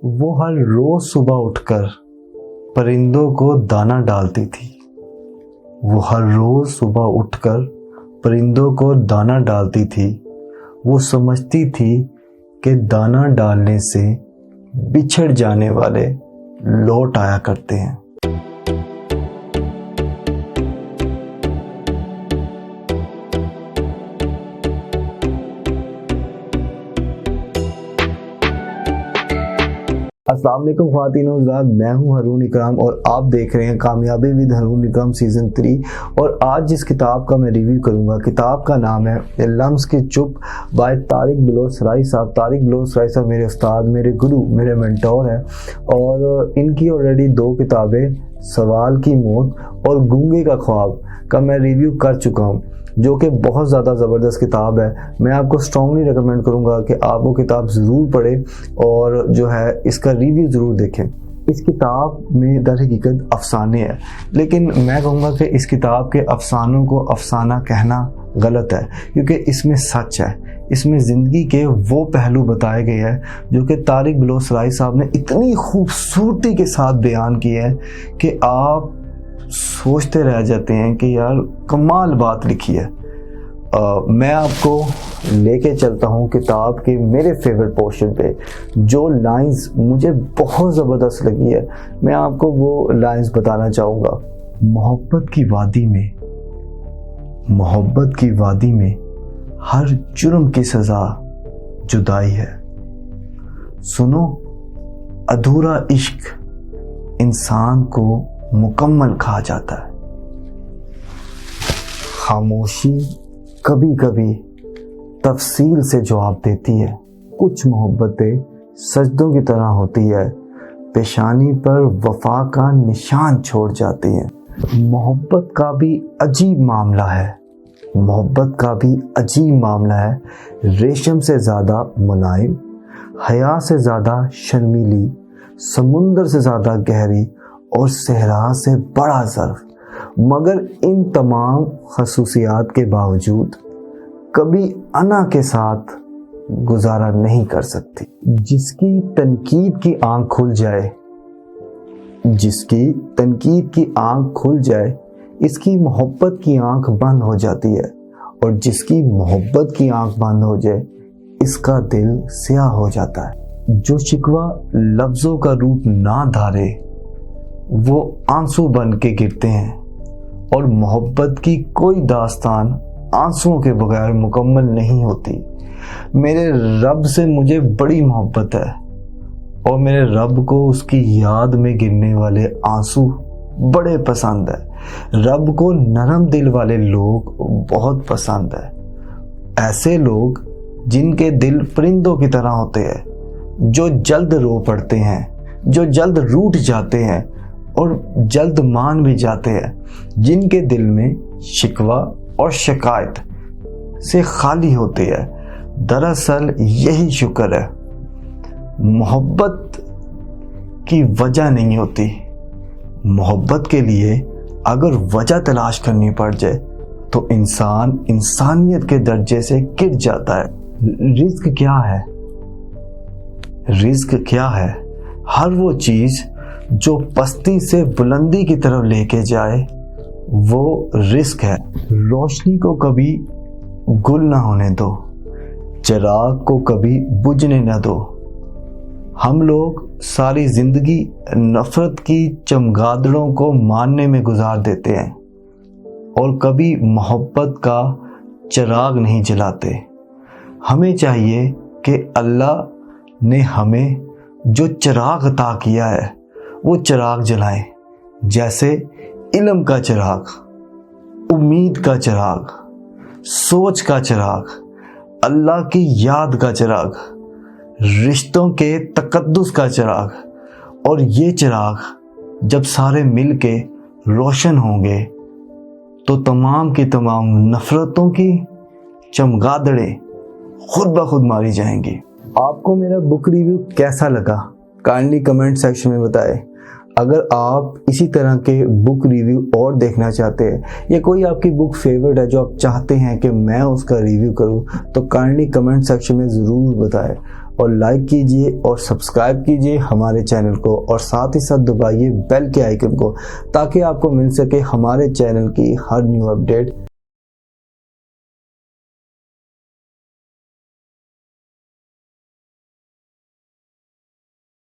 वो हर रोज सुबह उठकर परिंदों को दाना डालती थी। वो हर रोज सुबह उठकर परिंदों को दाना डालती थी। वो समझती थी कि दाना डालने से बिछड़ जाने वाले लौट आया करते हैं। अस्सलाम वालेकुम ख्वातीन और हज़रात, मैं हूं हारून इकराम और आप देख रहे हैं कामयाबी विद हारून इकराम सीज़न 3। और आज जिस किताब का मैं रिव्यू करूंगा, किताब का नाम है लम्स की चुप बाय तारिक बिलोचराई साहब। तारिक बिलोचराई साहब मेरे उस्ताद, मेरे गुरु, मेरे मेंटोर हैं और इनकी ऑलरेडी 2 किताबें सवाल की मौत और गूंगे का ख्वाब का मैं रिव्यू कर चुका हूँ, जो कि बहुत ज़्यादा ज़बरदस्त किताब है। मैं आपको स्ट्रांगली रेकमेंड करूँगा कि आप वो किताब ज़रूर पढ़ें और जो है इसका रिव्यू ज़रूर देखें। इस किताब में दर हकीकत अफसाने हैं, लेकिन मैं कहूँगा कि इस किताब के अफसानों को अफसाना कहना गलत है, क्योंकि इसमें सच है। इसमें ज़िंदगी के वो पहलू बताए गए हैं जो कि तारिक बिलोचराई साहब ने इतनी खूबसूरती के साथ बयान किए हैं कि आप सोचते रह जाते हैं कि यार कमाल बात लिखी है। मैं आपको लेके चलता हूँ किताब के मेरे फेवरेट पोर्शन पे, जो लाइंस मुझे बहुत ज़बरदस्त लगी है। मैं आपको वो लाइंस बताना चाहूँगा। मोहब्बत की वादी में हर जुर्म की सज़ा जुदाई है। सुनो, अधूरा इश्क इंसान को मुकम्मल कहा जाता है। खामोशी कभी कभी तफसील से जवाब देती है। कुछ मोहब्बतें सजदों की तरह होती है, पेशानी पर वफा का निशान छोड़ जाती हैं। मोहब्बत का भी अजीब मामला है। रेशम से ज़्यादा मुलायम, हया से ज़्यादा शर्मीली, समुंदर से ज़्यादा गहरी और सहरा से बड़ा ज़र्फ। मगर इन तमाम खसूसियात के बावजूद कभी अना के साथ गुजारा नहीं कर सकती। जिसकी तनकीद की आंख खुल जाए इसकी मोहब्बत की आंख बंद हो जाती है, और जिसकी मोहब्बत की आंख बंद हो जाए इसका दिल स्याह हो जाता है। जो शिकवा लफ्ज़ों का रूप ना धारे वो आंसू बन के गिरते हैं, और मोहब्बत की कोई दास्तान आंसुओं के बगैर मुकम्मल नहीं होती। मेरे रब से मुझे बड़ी मोहब्बत है और मेरे रब को उसकी याद में गिरने वाले आंसू बड़े पसंद है। रब को नरम दिल वाले लोग बहुत पसंद है। ऐसे लोग जिनके दिल परिंदों की तरह होते हैं, जो जल्द रो पड़ते हैं, जो जल्द रूठ जाते हैं और जल्द मान भी जाते हैं, जिनके दिल में शिकवा और शिकायत से खाली होते हैं। दरअसल यही शुक्र है। मोहब्बत की वजह नहीं होती। मोहब्बत के लिए अगर वजह तलाश करनी पड़ जाए तो इंसान इंसानियत के दर्जे से गिर जाता है। रिस्क क्या है? हर वो चीज जो पस्ती से बुलंदी की तरफ लेके जाए वो रिस्क है। रोशनी को कभी गुल ना होने दो, चिराग को कभी बुझने ना दो। हम लोग सारी जिंदगी नफरत की चमगादड़ों को मारने में गुजार देते हैं और कभी मोहब्बत का चिराग नहीं जलाते। हमें चाहिए कि अल्लाह ने हमें जो चिराग अता किया है वो चिराग जलाएं, जैसे इल्म का चिराग, उम्मीद का चिराग, सोच का चिराग, अल्लाह की याद का चिराग, रिश्तों के तकद्दुस का चिराग। और ये चिराग जब सारे मिल के रोशन होंगे तो तमाम की तमाम नफरतों की चमगादड़ें खुद ब खुद मारी जाएंगी। आपको मेरा बुक रिव्यू कैसा लगा काइंडली कमेंट सेक्शन में बताएं। अगर आप इसी तरह के बुक रिव्यू और देखना चाहते हैं या कोई आपकी बुक फेवरेट है जो आप चाहते हैं कि मैं उसका रिव्यू करूं, तो काइंडली कमेंट सेक्शन में ज़रूर बताएं। اور لائک کیجئے اور سبسکرائب کیجئے ہمارے چینل کو، اور ساتھ ہی ساتھ دبائیے بیل کے آئیکن کو، تاکہ آپ کو مل سکے ہمارے چینل کی ہر نیو اپڈیٹ